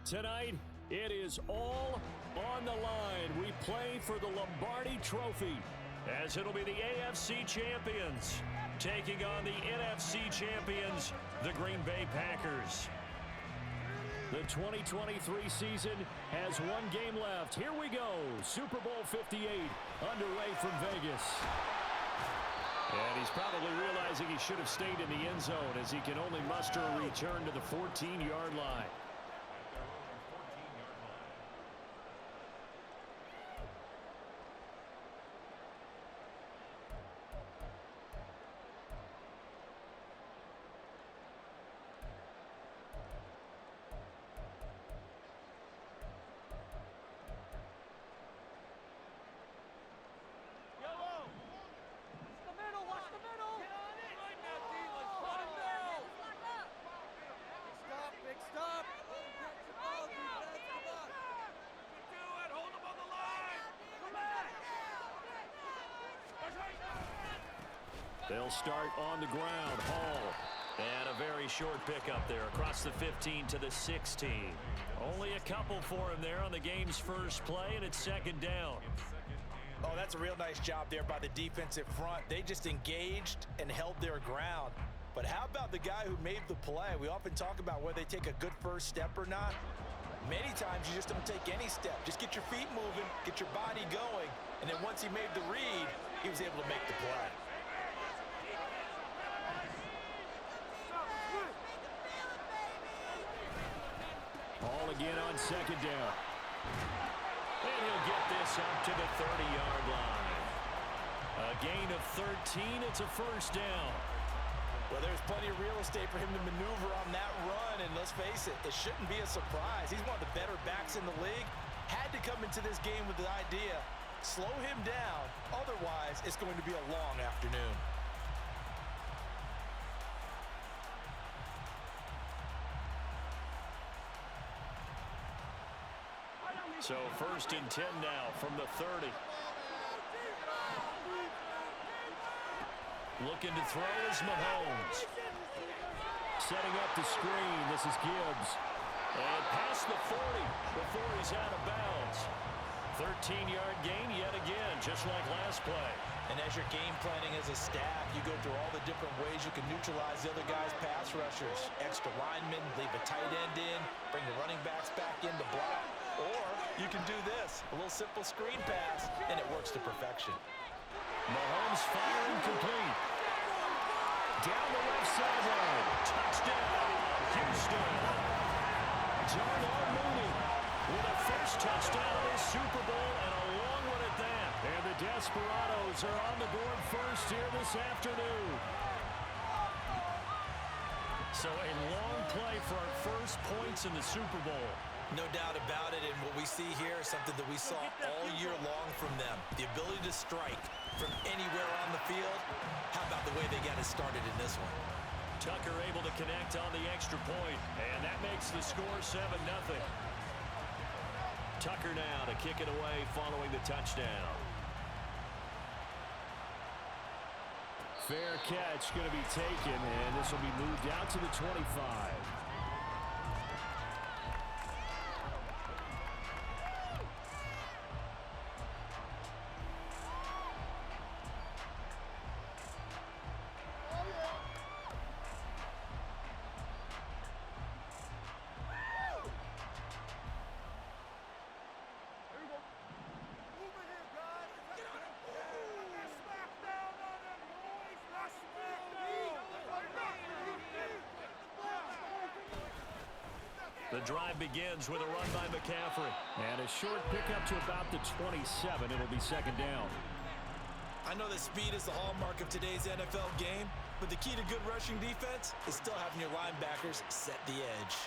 Tonight, it is all on the line. We play for the Lombardi Trophy, as it'll be the AFC champions taking on the NFC champions, the Green Bay Packers. The 2023 season has one game left. Here we go. Super Bowl 58 underway from Vegas. And he's probably realizing he should have stayed in the end zone, as he can only muster a return to the 14-yard line. They'll start on the ground. Hall. And a very short pickup there across the 15 to the 16. Only a couple for him there on the game's first play, and it's second down. Oh, that's a real nice job there by the defensive front. They just engaged and held their ground. But how about the guy who made the play? We often talk about whether they take a good first step or not. Many times you just don't take any step. Just get your feet moving, get your body going, and then once he made the read, he was able to make the play. Hall again on second down. And he'll get this up to the 30-yard line. A gain of 13. It's a first down. Well, there's plenty of real estate for him to maneuver on that run, and let's face it, it shouldn't be a surprise. He's one of the better backs in the league. Had to come into this game with the idea, slow him down, otherwise it's going to be a long afternoon. So first and 10 now from the 30. Looking to throw is Mahomes. Setting up the screen. This is Gibbs. And past the 40 before he's out of bounds. 13-yard gain yet again, just like last play. And as you're game planning as a staff, you go through all the different ways you can neutralize the other guy's pass rushers. Extra linemen, leave a tight end in, bring the running backs back in to block. Or you can do this, a little simple screen pass, and it works to perfection. Mahomes firing complete. Down the left sideline. Touchdown, Houston. Darnell Mooney with a first touchdown of his Super Bowl, and a long one at that. And the Desperados are on the board first here this afternoon. So a long play for our first points in the Super Bowl. No doubt about it, and what we see here is something that we saw all year long from them. The ability to strike from anywhere on the field. How about the way they got it started in this one? Tucker able to connect on the extra point, and that makes the score 7-0. Tucker now to kick it away following the touchdown. Fair catch going to be taken, and this will be moved out to the 25. The drive begins with a run by McCaffrey. And a short pickup to about the 27. It'll be second down. I know that speed is the hallmark of today's NFL game, but the key to good rushing defense is still having your linebackers set the edge.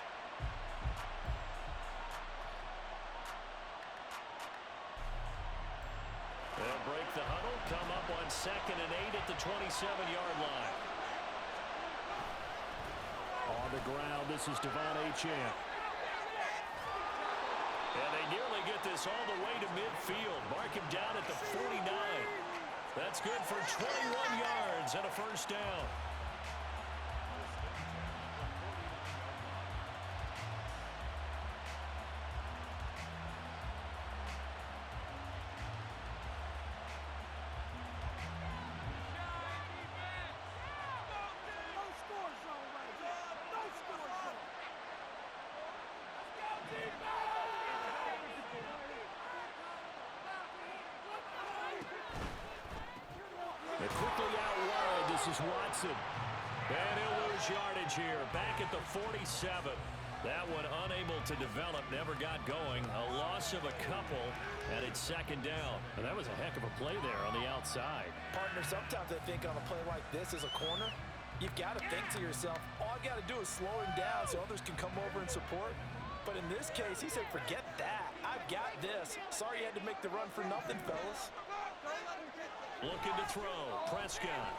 They'll break the huddle, come up on 2nd and 8 at the 27-yard line. On the ground, this is Devon Achane. And they nearly get this all the way to midfield. Mark him down at the 49. That's good for 21 yards and a first down. quickly out wide. This is Watson. And he'll lose yardage here. Back at the 47. That one unable to develop, never got going. A loss of a couple, and it's second down. And that was a heck of a play there on the outside. Partner, sometimes I think on a play like this as a corner, you've got to think to yourself, all I got to do is slow him down so others can come over and support. But in this case, he said, forget that. I've got this. Sorry you had to make the run for nothing, fellas. Looking to throw. Prescott.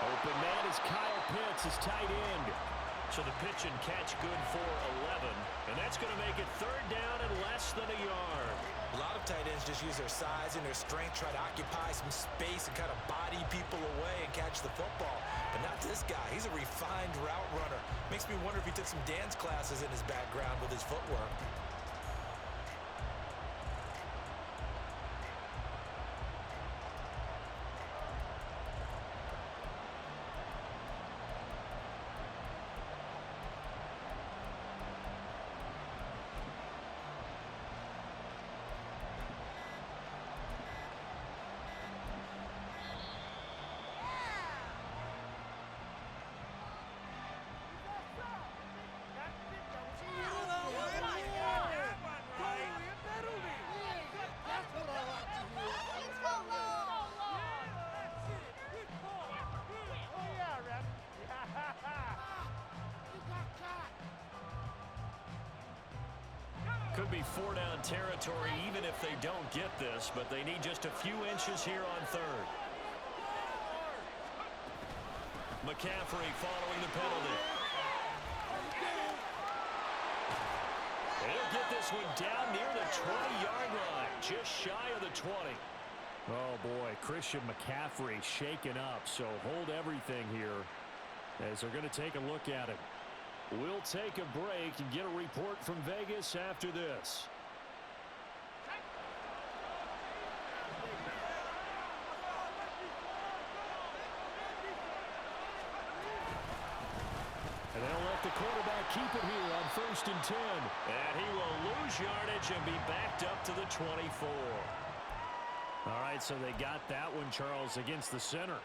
Open man is Kyle Pitts, his tight end. So the pitch and catch good for 11. And that's going to make it third down and less than a yard. A lot of tight ends just use their size and their strength, try to occupy some space and kind of body people away and catch the football. But not this guy. He's a refined route runner. Makes me wonder if he took some dance classes in his background with his footwork. Could be four-down territory even if they don't get this, but they need just a few inches here on third. McCaffrey following the penalty. He'll get this one down near the 20-yard line, just shy of the 20. Oh, boy, Christian McCaffrey shaken up, so hold everything here as they're going to take a look at it. We'll take a break and get a report from Vegas after this. And they'll let the quarterback keep it here on 1st and 10. And he will lose yardage and be backed up to the 24. All right, so they got that one, Charles, against the center.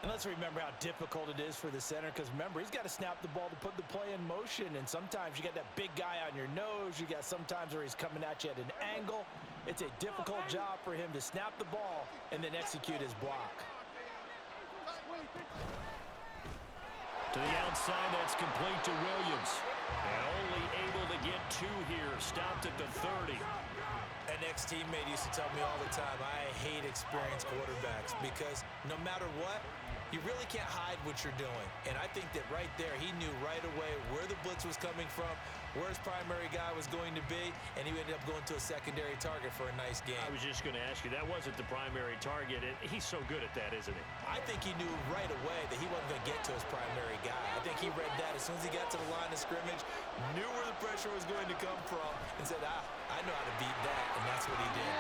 And let's remember how difficult it is for the center, because remember, he's got to snap the ball to put the play in motion, and sometimes you got that big guy on your nose. You got sometimes where he's coming at you at an angle. It's a difficult job for him to snap the ball and then execute his block. To the outside, that's complete to Williams. And only able to get two here. Stopped at the 30. An ex-teammate used to tell me all the time, I hate experienced quarterbacks because no matter what, you really can't hide what you're doing. And I think that right there, he knew right away where the blitz was coming from, where his primary guy was going to be, and he ended up going to a secondary target for a nice game. I was just going to ask you, that wasn't the primary target. He's so good at that, isn't he? I think he knew right away that he wasn't going to get to his primary guy. I think he read that as soon as he got to the line of scrimmage, knew where the pressure was going to come from, and said, I know how to beat that, and that's what he did.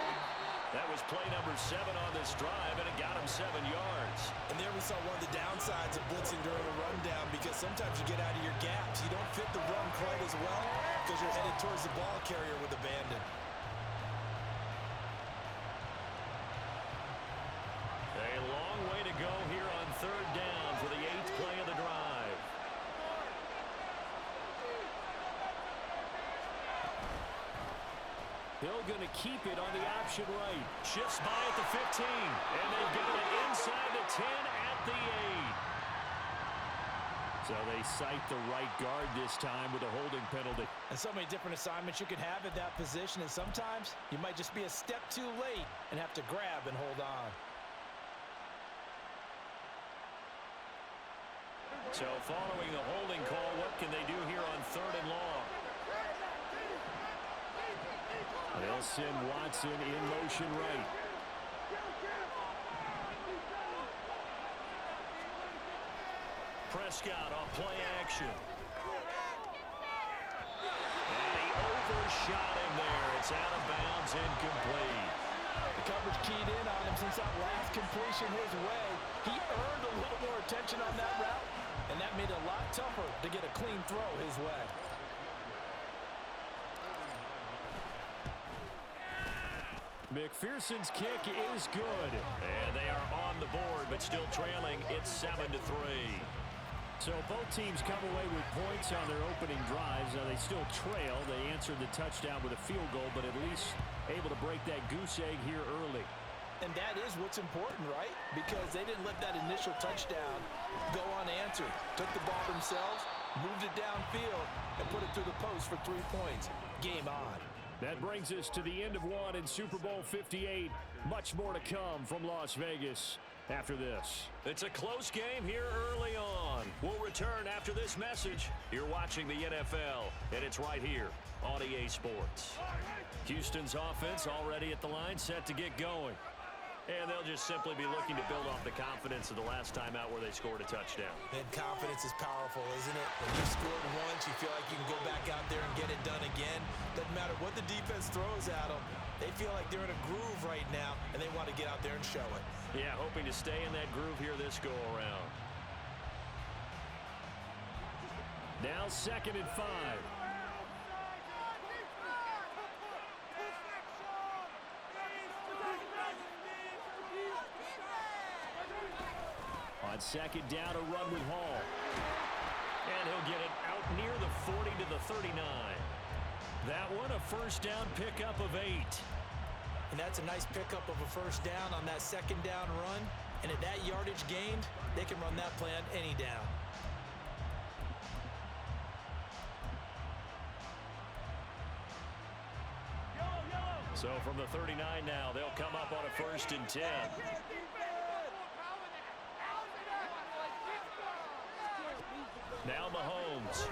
That was play number 7 on this drive, and it got him 7 yards. And there we saw one of the downsides of blitzing during a rundown, because sometimes you get out of your gaps. You don't fit the run quite as well because you're headed towards the ball carrier with abandon. A long way to go here on 3rd down for the 8th play of the drive. Hill going to keep it on the option right. Shifts by at the 15. And they've got it inside the 10 at the 8. So they cite the right guard this time with a holding penalty. And so many different assignments you can have at that position. And sometimes you might just be a step too late and have to grab and hold on. So following the holding call, what can they do here on 3rd and long? They'll send Watson in motion right. Prescott on play action. And he overshot him there. It's out of bounds, incomplete. The coverage keyed in on him since that last completion his way. He earned a little more attention on that route, and that made it a lot tougher to get a clean throw his way. McPherson's kick is good. And they are on the board, but still trailing. It's 7-3. So both teams come away with points on their opening drives. Now they still trail. They answered the touchdown with a field goal, but at least able to break that goose egg here early. And that is what's important, right? Because they didn't let that initial touchdown go unanswered. Took the ball themselves, moved it downfield, and put it through the post for 3 points. Game on. That brings us to the end of one in Super Bowl 58. Much more to come from Las Vegas after this. It's a close game here early on. We'll return after this message. You're watching the NFL, and it's right here on EA Sports. Houston's offense already at the line, set to get going. And they'll just simply be looking to build off the confidence of the last time out where they scored a touchdown. And confidence is powerful, isn't it? When you scored once, you feel like you can go back out there and get it done again. Doesn't matter what the defense throws at them. They feel like they're in a groove right now, and they want to get out there and show it. Yeah, hoping to stay in that groove here this go-around. Now 2nd and 5. On 2nd down, a run with Hall. And he'll get it out near the 40 to the 39. That one, a first down pickup of 8. And that's a nice pickup of a first down on that 2nd down run. And at that yardage gained, they can run that play on any down. So from the 39 now, they'll come up on a 1st and 10. Now Mahomes.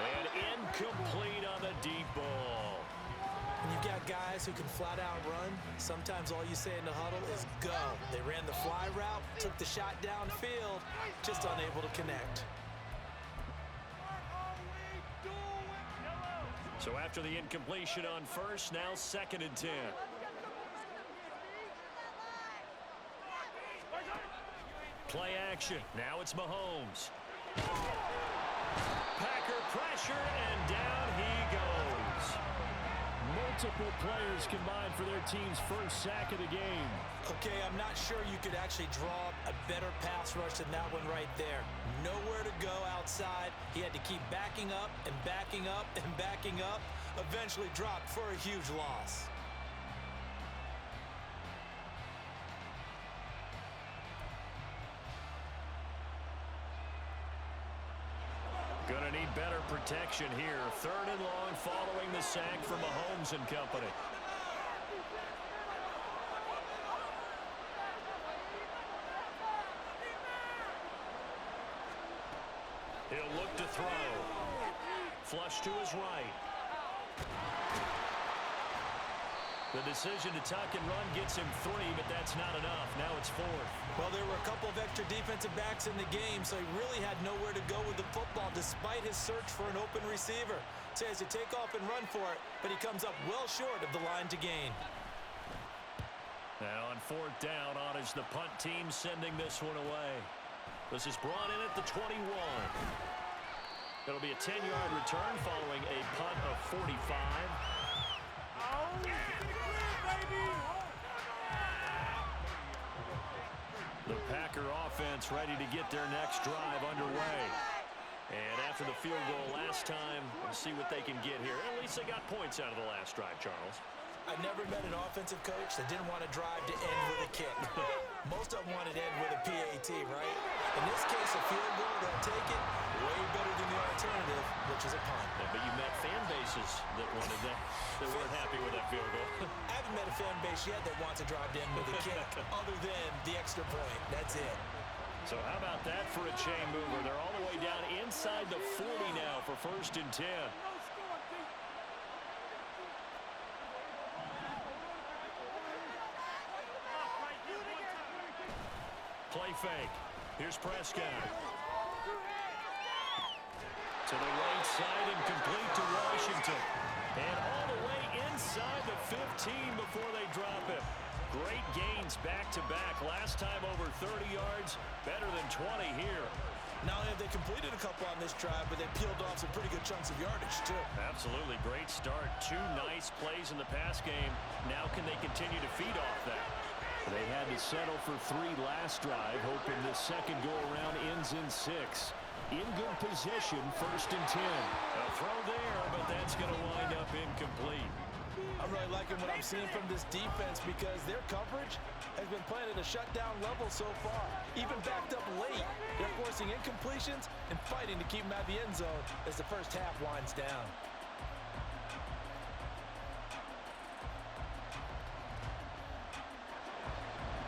And incomplete on the deep ball. When you've got guys who can flat out run, sometimes all you say in the huddle is go. They ran the fly route, took the shot downfield, just unable to connect. So after the incompletion on 1st, now 2nd and 10. Play action. Now it's Mahomes. Packer pressure, and down he goes. Multiple players combined for their team's first sack of the game. Okay, I'm not sure you could actually draw a better pass rush than that one right there. Nowhere to go outside. He had to keep backing up and backing up and backing up. Eventually dropped for a huge loss. Gonna need better protection here. 3rd and long following the sack from Mahomes and company. He'll look to throw. Flush to his right. The decision to tuck and run gets him 3, but that's not enough. Now it's 4th. Well, there were a couple of extra defensive backs in the game, so he really had nowhere to go with the football despite his search for an open receiver. So he has to take off and run for it, but he comes up well short of the line to gain. Now on 4th down, on is the punt team sending this one away. This is brought in at the 21. It'll be a 10-yard return following a punt of 45. The Packer offense ready to get their next drive underway. And after the field goal last time, we'll see what they can get here. At least they got points out of the last drive, Charles. I've never met an offensive coach that didn't want to drive to end with a kick. Most of them wanted to end with a PAT, right? In this case, a field goal, they'll take it. Way better than the alternative, which is a punt. Yeah, but you met fan bases that wanted that, that weren't happy with that field goal. I haven't met a fan base yet that wants to drive to end with a kick other than the extra point. That's it. So how about that for a chain mover? They're all the way down inside the 40 now for 1st and 10. Play fake. Here's Prescott. To the right side and complete to Washington. And all the way inside the 15 before they drop it. Great gains back-to-back. Last time over 30 yards. Better than 20 here. Not only have they completed a couple on this drive, but they peeled off some pretty good chunks of yardage, too. Absolutely. Great start. 2 nice plays in the pass game. Now can they continue to feed off that? They had to settle for 3 last drive, hoping this second go-around ends in 6. In good position, 1st and 10. A throw there, but that's going to wind up incomplete. I'm really liking what I'm seeing from this defense because their coverage has been playing at a shutdown level so far. Even backed up late, they're forcing incompletions and fighting to keep them out of the end zone as the first half winds down.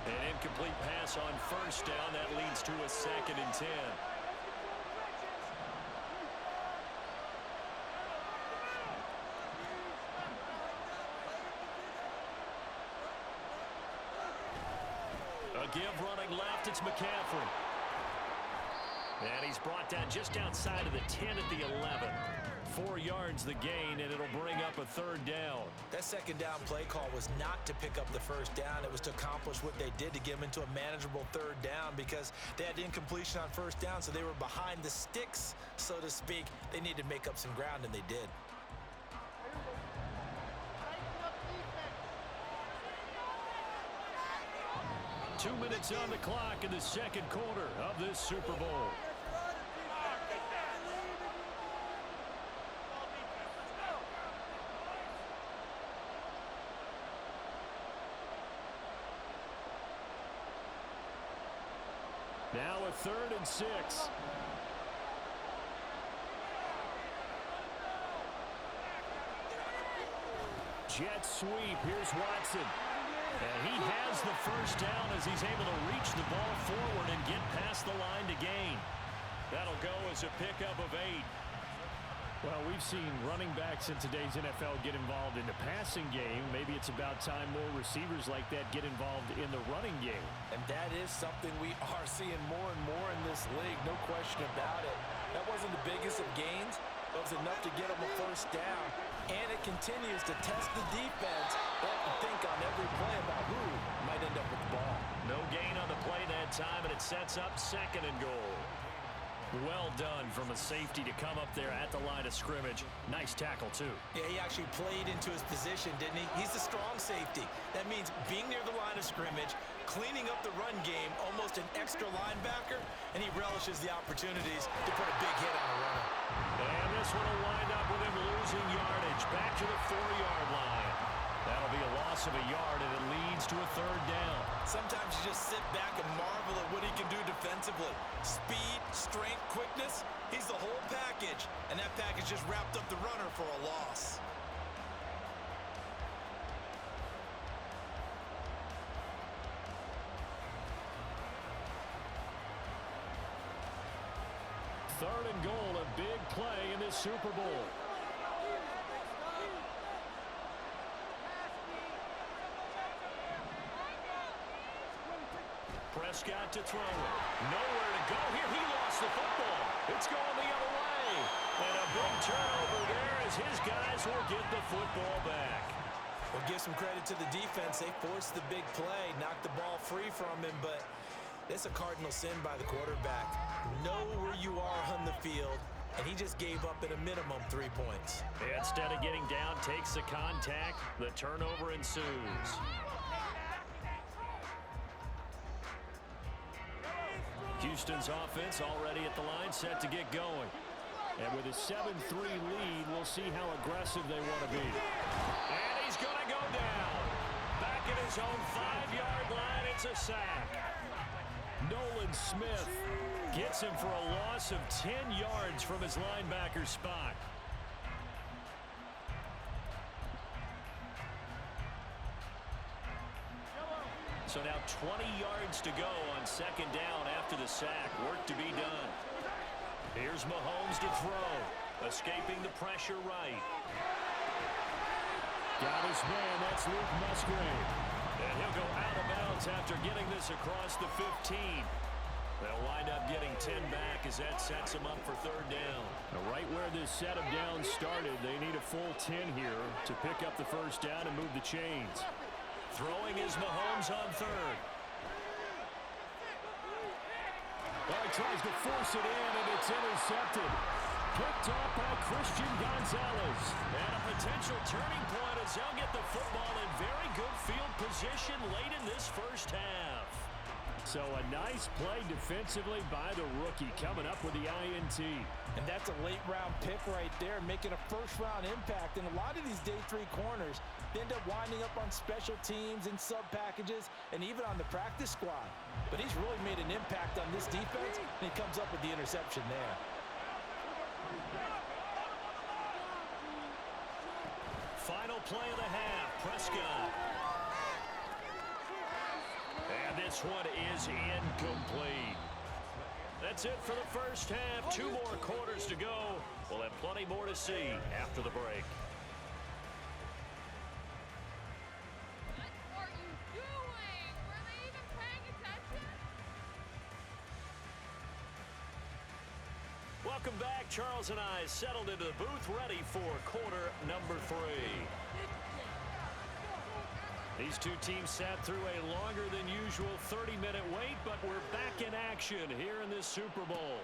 An incomplete pass on 1st down. That leads to a 2nd and 10. A give running left, it's McCaffrey. And he's brought down just outside of the 10 at the 11. 4 yards the gain, and it'll bring up a 3rd down. That 2nd down play call was not to pick up the 1st down. It was to accomplish what they did to get them into a manageable 3rd down because they had incompletion on 1st down, so they were behind the sticks, so to speak. They needed to make up some ground, and they did. Two minutes on the clock in the second quarter of this Super Bowl. Now a 3rd and 6. Jet sweep. Here's Watson. And he has the 1st down as he's able to reach the ball forward and get past the line to gain. That'll go as a pickup of 8. Well, we've seen running backs in today's NFL get involved in the passing game. Maybe it's about time more receivers like that get involved in the running game. And that is something we are seeing more and more in this league, no question about it. That wasn't the biggest of gains, but it was enough to get them a 1st down. And it continues to test the defense. They have to think on every play about who might end up with the ball. No gain on the play that time, and it sets up 2nd and goal. Well done from a safety to come up there at the line of scrimmage. Nice tackle, too. Yeah, he actually played into his position, didn't he? He's a strong safety. That means being near the line of scrimmage, cleaning up the run game, almost an extra linebacker, and he relishes the opportunities to put a big hit on a runner. And this one will wind up with him losing yardage back to the 4-yard line. That'll be a loss of a yard, and it leads to a 3rd down. Sometimes you just sit back and marvel at what he can do defensively. Speed, strength, quickness, he's the whole package. And that package just wrapped up the runner for a loss. Third and goal, a big play in this Super Bowl. Prescott to throw it. Nowhere to go here. He lost the football. It's going the other way. And a big turnover there as his guys will get the football back. Well, give some credit to the defense. They forced the big play, knocked the ball free from him, but that's a cardinal sin by the quarterback. Know where you are on the field, and he just gave up at a minimum 3 points. Instead of getting down, takes the contact. The turnover ensues. Houston's offense already at the line, set to get going. And with a 7-3 lead, we'll see how aggressive they want to be. And he's going to go down. Back at his own 5-yard line, it's a sack. Nolan Smith gets him for a loss of 10 yards from his linebacker spot. So now 20 yards to go on 2nd down after the sack. Work to be done. Here's Mahomes to throw. Escaping the pressure right. Got his man. That's Luke Musgrave. And he'll go out of bounds after getting this across the 15. They'll wind up getting 10 back as that sets them up for 3rd down. Now, right where this set of downs started, they need a full 10 here to pick up the 1st down and move the chains. Throwing is Mahomes on 3rd. Well, he tries to force it in, and it's intercepted. Picked off by Christian Gonzalez. And a potential turning point as they'll get the football in very good field position late in this first half. So a nice play defensively by the rookie coming up with the INT. And that's a late-round pick right there, making a first-round impact. And a lot of these day three corners, they end up winding up on special teams and sub-packages and even on the practice squad. But he's really made an impact on this defense, and he comes up with the interception there. Final play of the half, Prescott. And this one is incomplete. That's it for the first half. 2 more quarters to go. We'll have plenty more to see after the break. What are you doing? Were they even paying attention? Welcome back. Charles and I settled into the booth ready for quarter number 3. These two teams sat through a longer than usual 30-minute wait, but we're back in action here in this Super Bowl.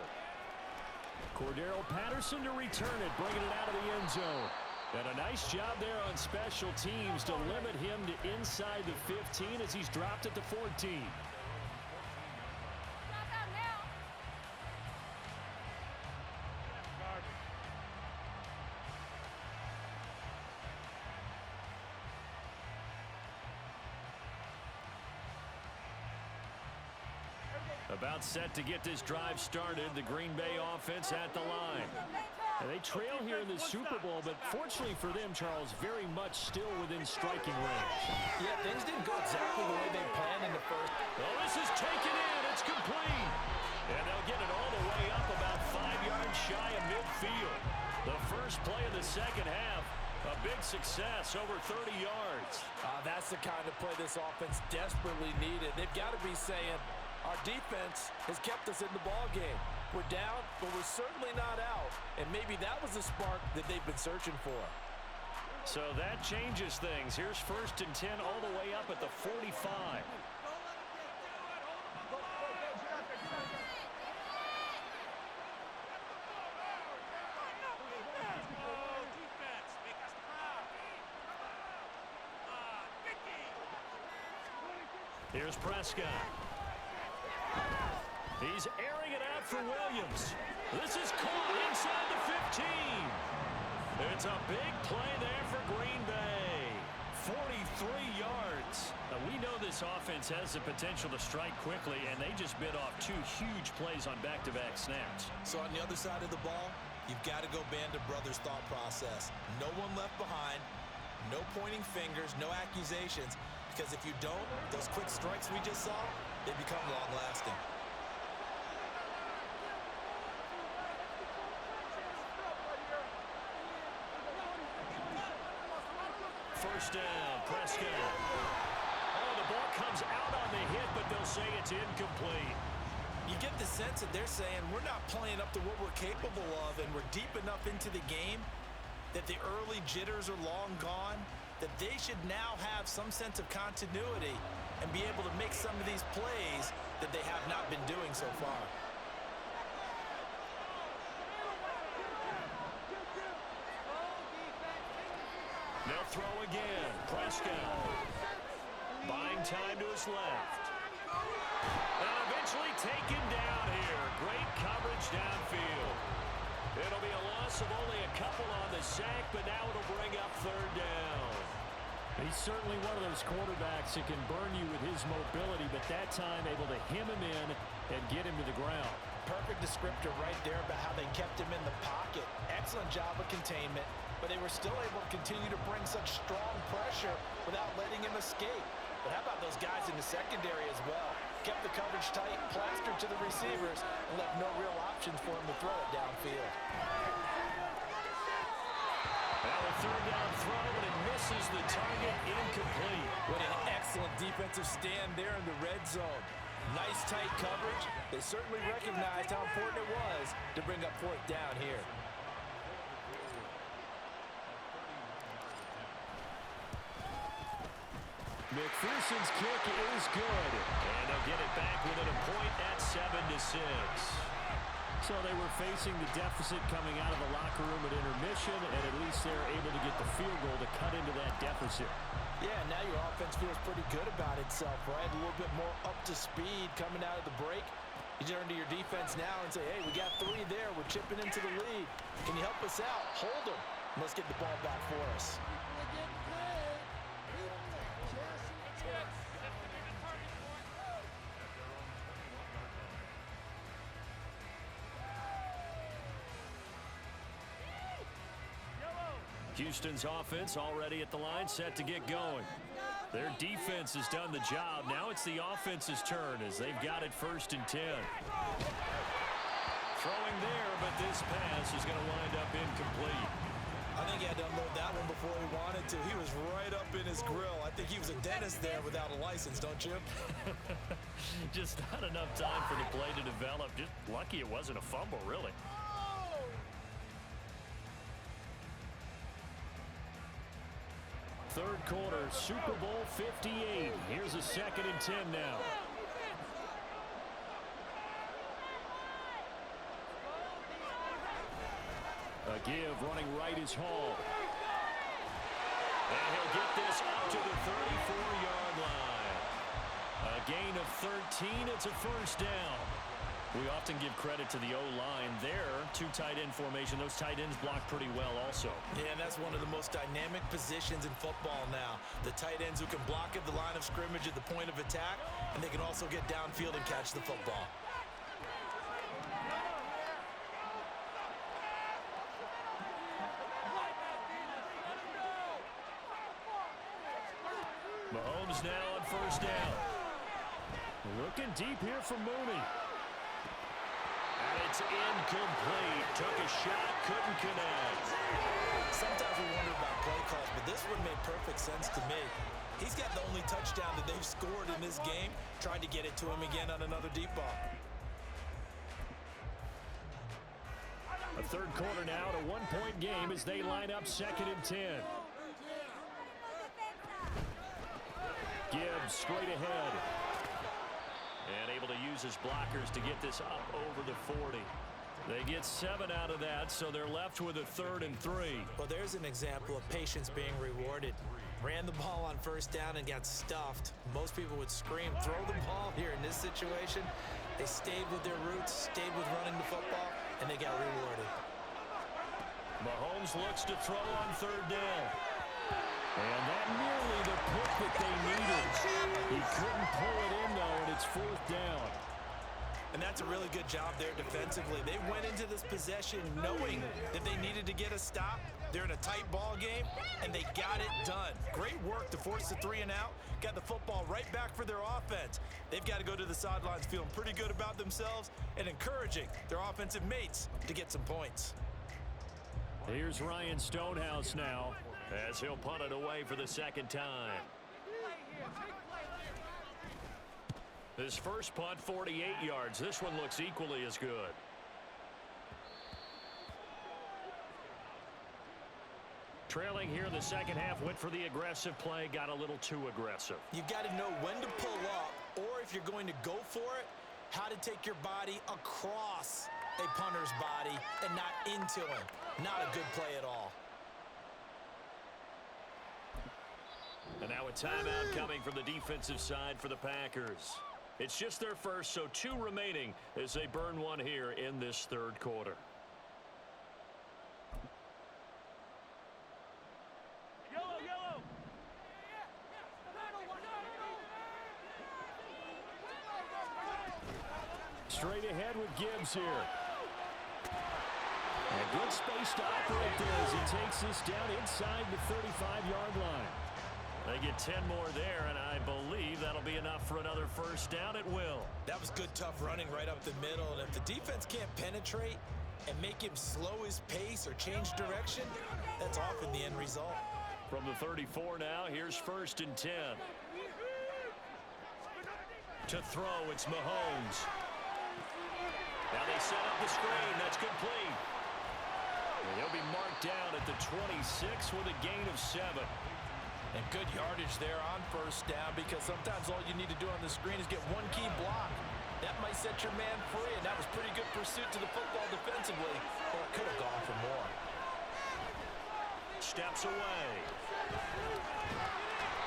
Cordero Patterson to return it, bringing it out of the end zone. And a nice job there on special teams to limit him to inside the 15 as he's dropped at the 14. Stop out now. About set to get this drive started, the Green Bay offense at the line. And they trail here in the Super Bowl, but fortunately for them, Charles, very much still within striking range. Yeah, things didn't go exactly the way they planned in the first. Well, this is taken in. It's complete. And they'll get it all the way up about 5 yards shy of midfield. The first play of the second half, a big success, over 30 yards. That's the kind of play this offense desperately needed. They've got to be saying, our defense has kept us in the ball game. We're down, but we're certainly not out. And maybe that was the spark that they've been searching for. So that changes things. Here's 1st and 10 all the way up at the 45. Here's Prescott. He's airing it out for Williams. This is caught inside the 15. It's a big play there for Green Bay. 43 yards. Now, we know this offense has the potential to strike quickly, and they just bit off 2 huge plays on back-to-back snaps. So on the other side of the ball, you've got to go Band of Brothers thought process. No one left behind, no pointing fingers, no accusations, because if you don't, those quick strikes we just saw, they become long-lasting. First down, Prescott. Oh, the ball comes out on the hit, but they'll say it's incomplete. You get the sense that they're saying we're not playing up to what we're capable of, and we're deep enough into the game that the early jitters are long gone, that they should now have some sense of continuity and be able to make some of these plays that they have not been doing so far. They'll throw again. Prescott. Buying time to his left. And eventually taken down here. Great coverage downfield. It'll be a loss of only a couple on the sack, but now it'll bring up 3rd down. He's certainly one of those quarterbacks that can burn you with his mobility, but that time able to hem him in and get him to the ground. Perfect descriptor right there about how they kept him in the pocket. Excellent job of containment, but they were still able to continue to bring such strong pressure without letting him escape. But how about those guys in the secondary as well? Kept the coverage tight, plastered to the receivers, and left no real options for him to throw it downfield. Now a 3rd down throw, but it misses the target, incomplete. What an excellent defensive stand there in the red zone. Nice tight coverage. They certainly recognized how important it was to bring up 4th down here. McPherson's kick is good. And they'll get it back within a point at 7-6. So they were facing the deficit coming out of the locker room at intermission, and at least they're able to get the field goal to cut into that deficit. Yeah, now your offense feels pretty good about itself, right? A little bit more up to speed coming out of the break. You turn to your defense now and say, hey, we got 3 there. We're chipping into the lead. Can you help us out? Hold them. Let's get the ball back for us. Houston's offense already at the line, set to get going. Their defense has done the job. Now it's the offense's turn as they've got it 1st and 10. Throwing there, but this pass is going to wind up incomplete. I think he had to unload that one before he wanted to. He was right up in his grill. I think he was a dentist there without a license, don't you? Just not enough time for the play to develop. Just lucky it wasn't a fumble, really. Third quarter, Super Bowl 58. Here's a 2nd and 10 now. A give, running right is Hall. And he'll get this up to the 34-yard line. A gain of 13. It's a 1st down. We often give credit to the O-line there. 2 tight end formation. Those tight ends block pretty well also. Yeah, and that's one of the most dynamic positions in football now. The tight ends who can block at the line of scrimmage at the point of attack, and they can also get downfield and catch the football. Mahomes now on 1st down. Looking deep here for Mooney. And it's incomplete. Took a shot, couldn't connect. Sometimes we wonder about play calls, but this one made perfect sense to me. He's got the only touchdown that they've scored in this game. Tried to get it to him again on another deep ball. A third quarter now, at a 1-point game as they line up 2nd and 10. Gibbs straight ahead. And able to use his blockers to get this up over the 40. They get 7 out of that, so they're left with a 3rd and 3. Well, there's an example of patience being rewarded. Ran the ball on 1st down and got stuffed. Most people would scream, throw the ball here in this situation. They stayed with their roots, stayed with running the football, and they got rewarded. Mahomes looks to throw on 3rd down. And that nearly the pick that they needed. He couldn't pull it in, though, and it's 4th down. And that's a really good job there defensively. They went into this possession knowing that they needed to get a stop. They're in a tight ball game, and they got it done. Great work to force the 3 and out. Got the football right back for their offense. They've got to go to the sidelines feeling pretty good about themselves and encouraging their offensive mates to get some points. Here's Ryan Stonehouse now as he'll punt it away for the 2nd time. His first punt, 48 yards. This one looks equally as good. Trailing here in the 2nd half, went for the aggressive play, got a little too aggressive. You've got to know when to pull up, or if you're going to go for it, how to take your body across a punter's body and not into him. Not a good play at all. And now a timeout coming from the defensive side for the Packers. It's just their first, so 2 remaining as they burn one here in this 3rd quarter. Yellow. Straight ahead with Gibbs here. A good space to operate there as he takes this down inside the 35-yard line. They get 10 more there, and I believe that'll be enough for another 1st down at will. That was good, tough running right up the middle. And if the defense can't penetrate and make him slow his pace or change direction, that's often the end result. From the 34 now, here's 1st and 10. To throw, it's Mahomes. Now they set up the screen. That's complete. And he'll be marked down at the 26 with a gain of 7. And good yardage there on first down, because sometimes all you need to do on the screen is get one key block. That might set your man free, and that was pretty good pursuit to the football defensively, or it could have gone for more. Steps away.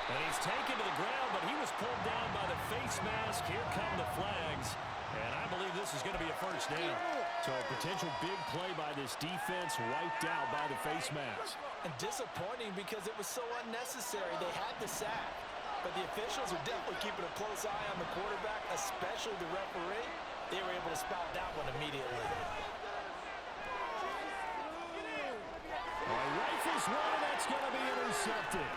And he's taken to the ground, but he was pulled down by the face mask. Here come the flags. And I believe this is going to be a first down. So a potential big play by this defense wiped out by the face mask. And disappointing because it was so unnecessary. They had the sack. But the officials are definitely keeping a close eye on the quarterback, especially the referee. They were able to spot that one immediately. Rifles one, that's going to be intercepted.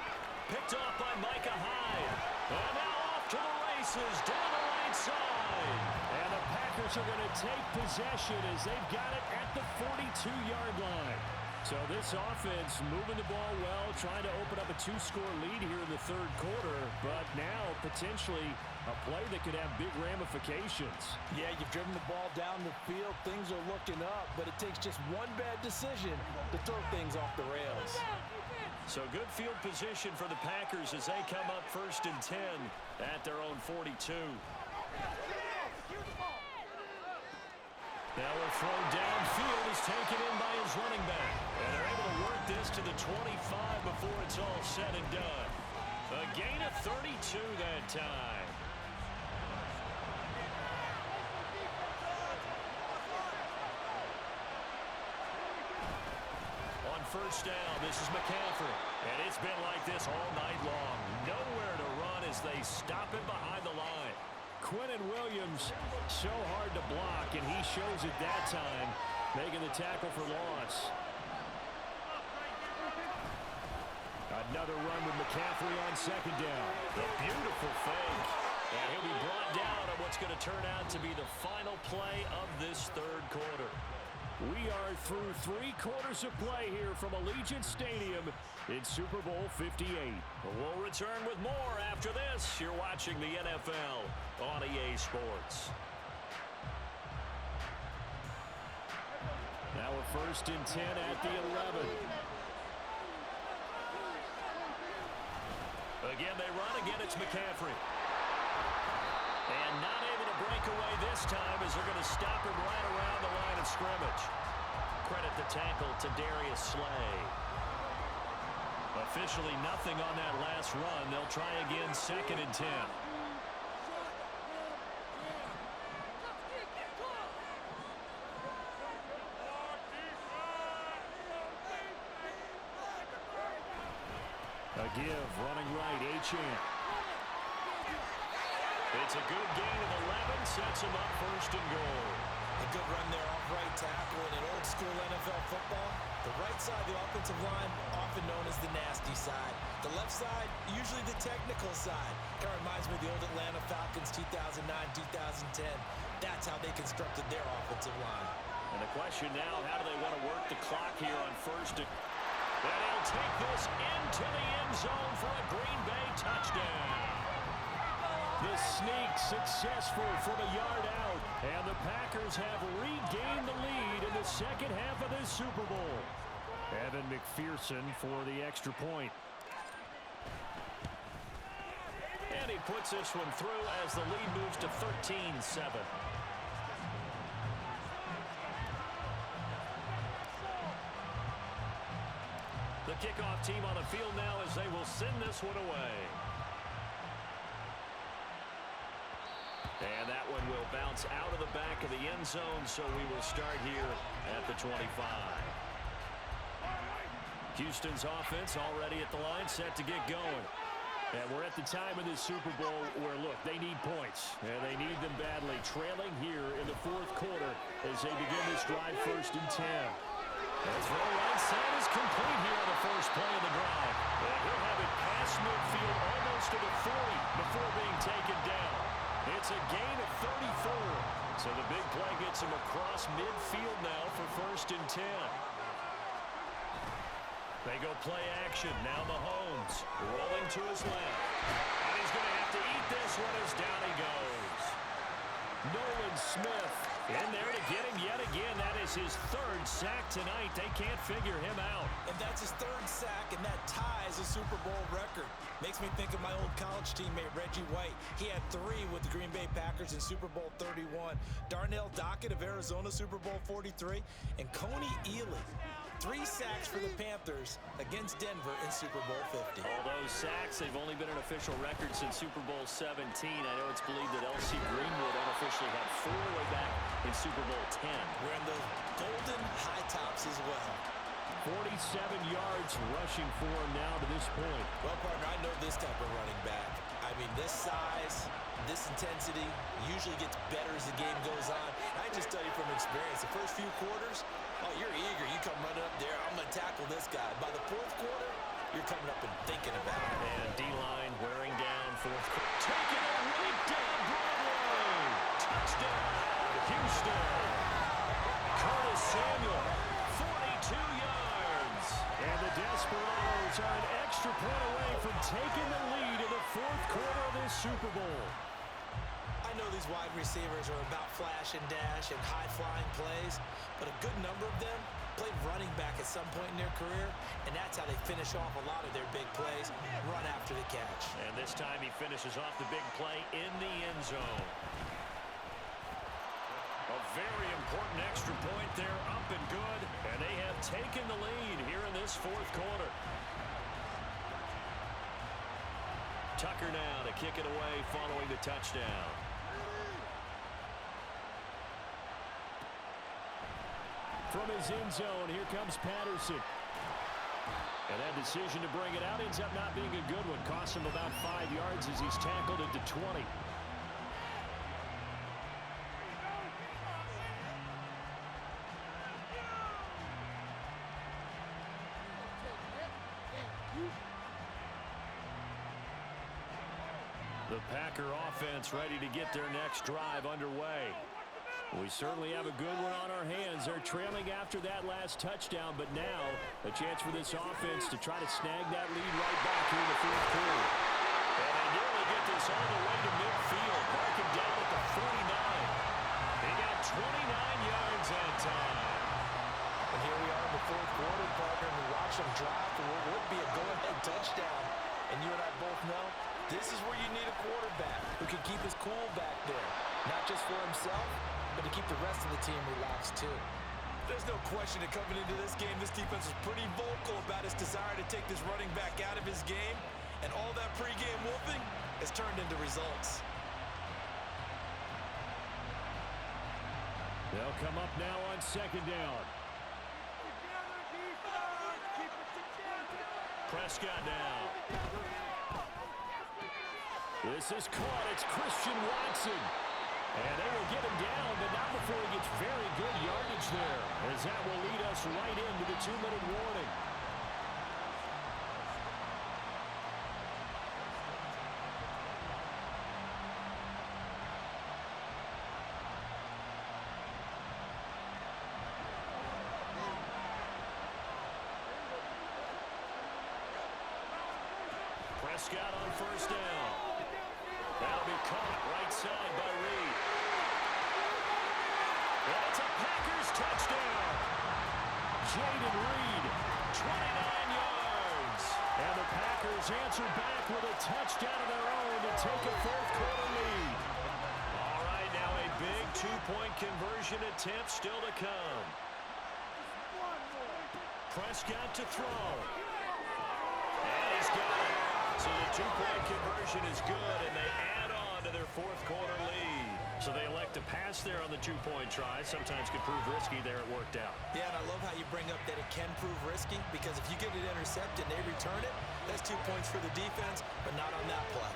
Picked off by Micah Hyde. And now off to the races down the right side. And the Packers are going to take possession as they've got it at the 42-yard line. So this offense moving the ball well, trying to open up a two-score lead here in the third quarter, but now potentially a play that could have big ramifications. Yeah, you've driven the ball down the field. Things are looking up, but it takes just one bad decision to throw things off the rails. So good field position for the Packers as they come up 1st and 10 at their own 42. Now a throw downfield is taken in by his running back. And they're able to work this to the 25 before it's all said and done. A gain of 32 that time. On first down, this is McCaffrey. And it's been like this all night long. Nowhere to run as they stop him behind the line. Quinnen Williams, so hard to block, and he shows it that time, making the tackle for loss. Another run with McCaffrey on second down. A beautiful fake. And he'll be brought down on what's going to turn out to be the final play of this third quarter. We are through 3 quarters of play here from Allegiant Stadium in Super Bowl 58. We'll return with more after this. You're watching the NFL on EA Sports. Now a 1st and 10 at the 11. Again, they run. Again, it's McCaffrey. And not able to break away this time as they're going to stop him right around the line of scrimmage. Credit the tackle to Darius Slay. Officially nothing on that last run. They'll try again 2nd and 10. A give, running right, Achane. It's a good gain of 11, sets him up 1st and goal. A good run there off right tackle. In old school NFL football, the right side of the offensive line, often known as the nasty side. The left side, usually the technical side. Kind of reminds me of the old Atlanta Falcons 2009, 2010. That's how they constructed their offensive line. And the question now, how do they want to work the clock here on 1st and... And he'll take this into the end zone for a Green Bay touchdown. The sneak successful from a yard out. And the Packers have regained the lead in the second half of this Super Bowl. Evan McPherson for the extra point. And he puts this one through as the lead moves to 13-7. The kickoff team on the field now as they will send this one away. And that one will bounce out of the back of the end zone, so we will start here at the 25. Houston's offense already at the line, set to get going. And we're at the time of this Super Bowl where, look, they need points. And they need them badly, trailing here in the 4th quarter as they begin this drive 1st and 10. The throw right side is complete here on the first play of the drive. And he'll have it past midfield almost to the 40 before being taken down. It's a gain of 34. So the big play gets him across midfield now for 1st and 10. They go play action. Now Mahomes rolling to his left. And he's going to have to eat this one as down he goes. Nolan Smith In there to get him yet again. That is his third sack tonight. They can't figure him out. And that's his third sack, and that ties a Super Bowl record. Makes me think of my old college teammate, Reggie White. He had 3 with the Green Bay Packers in Super Bowl 31. Darnell Dockett of Arizona, Super Bowl 43. And Coney Ealy, 3 sacks for the Panthers against Denver in Super Bowl 50. All those sacks, they've only been an official record since Super Bowl 17. I know it's believed that L.C. Greenwood unofficially had 4 way back in Super Bowl 10. Wearing those golden high tops as well. 47 yards rushing for him now to this point. Well, partner, I know this type of running back. I mean, this size, this intensity usually gets better as the game goes on. I just tell you from experience, the first few quarters, oh, you're eager. You come running up there, I'm going to tackle this guy. By the fourth quarter, you're coming up and thinking about it. And D-line wearing down fourth quarter. Taking it right down Broadway. Touchdown, Houston. Curtis Samuel, 42 yards. And the Desperados are an extra point away from taking the lead in the fourth quarter of this Super Bowl. I know these wide receivers are about flash and dash and high-flying plays, but a good number of them played running back at some point in their career, and that's how they finish off a lot of their big plays, run after the catch. And this time he finishes off the big play in the end zone. A very important extra point there, up and good, and they have taken the lead here in this fourth quarter. Tucker now to kick it away following the touchdown. From his end zone, here comes Patterson. And that decision to bring it out ends up not being a good one. Costs him about 5 yards as he's tackled into 20. The Packer offense ready to get their next drive underway. We certainly have a good one on our hands. They're trailing after that last touchdown, but now a chance for this offense to try to snag that lead right back here in the fourth quarter. And they nearly get this all the way to midfield. Marking down at the 49. They got 29 yards that time. And here we are in the fourth quarter, partner, and we watch them drive for what would be a go-ahead touchdown. And you and I both know this is where you need a quarterback who can keep his cool back there. Not just for himself, but to keep the rest of the team relaxed too. There's no question that coming into this game, this defense was pretty vocal about its desire to take this running back out of his game. And all that pregame wolfing has turned into results. They'll come up now on second down. Prescott now. This is caught. It's Christian Watson. And they will get him down, but not before he gets very good yardage there, as that will lead us right into the 2-minute warning. Prescott on first down. That'll be caught right side by Reed. And it's a Packers touchdown. Jaden Reed, 29 yards. And the Packers answer back with a touchdown of their own to take a fourth quarter lead. All right, now a big two-point conversion attempt still to come. Prescott to throw. And he's got it. So the two-point conversion is good, and they add on to their fourth quarter lead. So they elect to pass there on the two-point try. Sometimes could prove risky. There it worked out. Yeah, and I love how you bring up that it can prove risky, because if you get it intercepted and they return it, that's 2 points for the defense, but not on that play.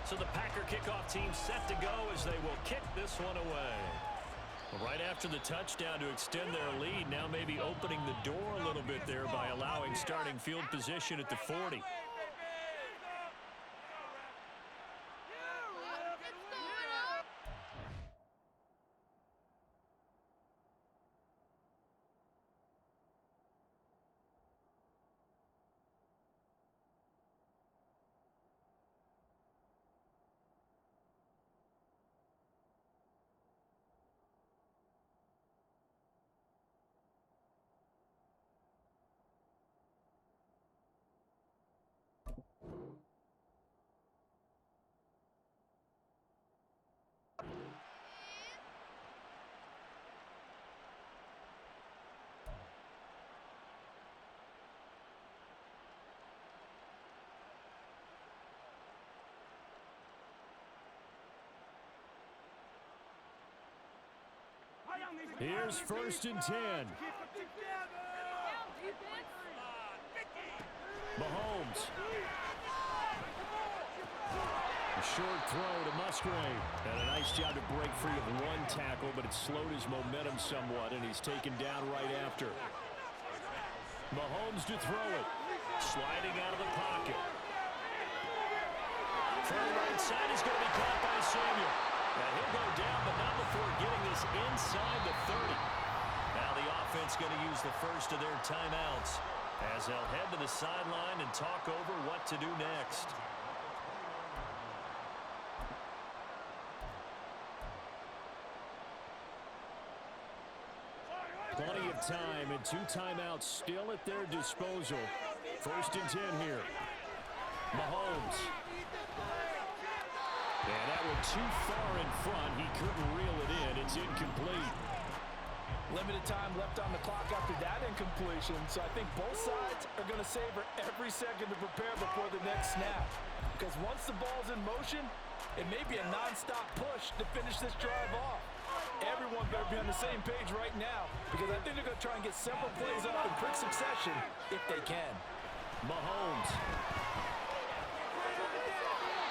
So the Packer kickoff team set to go as they will kick this one away. Right after the touchdown to extend their lead, now maybe opening the door a little bit there by allowing starting field position at the 40. Here's 1st and 10. Mahomes. A short throw to Musgrave. And a nice job to break free of one tackle, but it slowed his momentum somewhat, and he's taken down right after. Mahomes to throw it. Sliding out of the pocket. From the right side is going to be caught by Samuel. Now he'll go down, but not before getting this inside the 30. Now the offense going to use the first of their timeouts as they'll head to the sideline and talk over what to do next. Plenty of time and 2 timeouts still at their disposal. 1st and 10 here. Mahomes. And that one too far in front. He couldn't reel it in. It's incomplete. Limited time left on the clock after that incompletion, so I think both sides are going to savor every second to prepare before the next snap. Because once the ball's in motion, it may be a non-stop push to finish this drive off. Everyone better be on the same page right now, because I think they're going to try and get several plays off in quick succession if they can. Mahomes.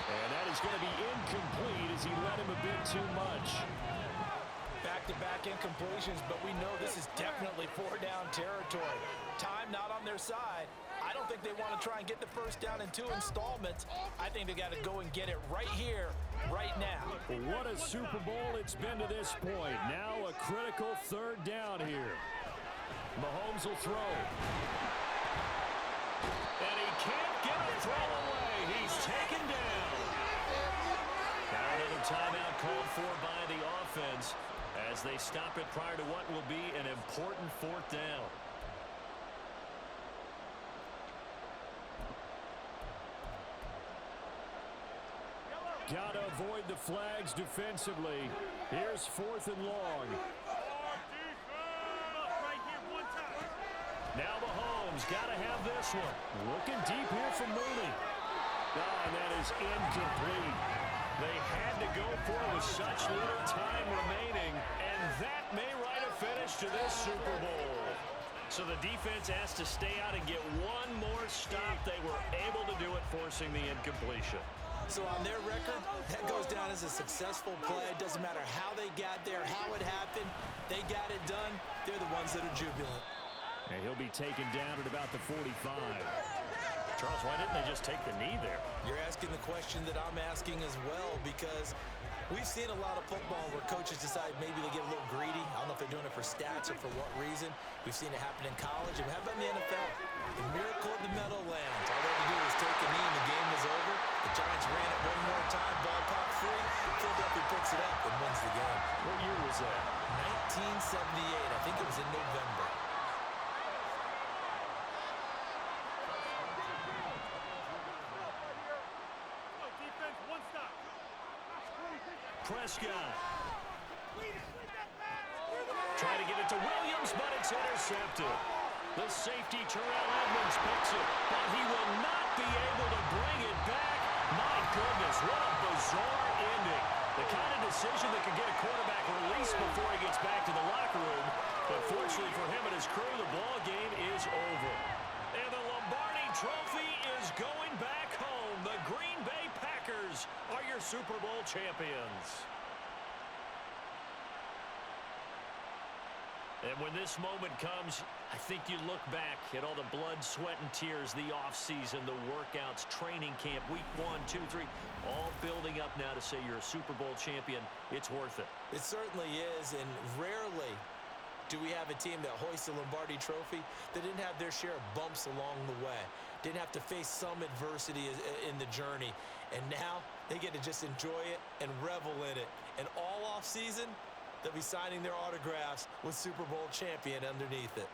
And that is going to be incomplete as he led him a bit too much. Back-to-back incompletions, but we know this is definitely 4-down territory. Time not on their side. I don't think they want to try and get the first down in 2 installments. I think they got to go and get it right here, right now. What a Super Bowl it's been to this point. Now a critical 3rd down here. Mahomes will throw. And he can't get a throw away. He's taken down. Now another timeout called for by the offense as they stop it prior to what will be an important 4th down. Got to avoid the flags defensively. Here's 4th and long. Now Mahomes got to have this one. Looking deep here for Mooney. And that is incomplete. They had to go for it with such little time remaining, and that may write a finish to this Super Bowl. So the defense has to stay out and get one more stop. They were able to do it, forcing the incompletion. So on their record, that goes down as a successful play. It doesn't matter how they got there, how it happened. They got it done. They're the ones that are jubilant. And he'll be taken down at about the 45. Charles, why didn't they just take the knee there? You're asking the question that I'm asking as well, because we've seen a lot of football where coaches decide maybe they get a little greedy. I don't know if they're doing it for stats or for what reason. We've seen it happen in college. And how about in the NFL? The miracle of the Meadowlands. All they had to do was take a knee and the game was over. The Giants ran it one more time, ball popped free. Philadelphia picks it up and wins the game. What year was that? 1978. I think it was in November. Prescott. Trying to get it to Williams, but it's intercepted. The safety, Terrell Edmonds, picks it, but he will not be able to bring it back. My goodness, what a bizarre ending. The kind of decision that could get a quarterback released before he gets back to the locker room. But fortunately for him and his crew, the ball game is over. And the Lombardi Trophy is going back home. The Green Bay Packers are your Super Bowl champions. And when this moment comes, I think you look back at all the blood, sweat, and tears, the offseason, the workouts, training camp, week 1, 2, 3, all building up now to say you're a Super Bowl champion. It's worth it. It certainly is, and rarely do we have a team that hoists a Lombardi Trophy that didn't have their share of bumps along the way, didn't have to face some adversity in the journey, and now they get to just enjoy it and revel in it. And all offseason, they'll be signing their autographs with Super Bowl champion underneath it.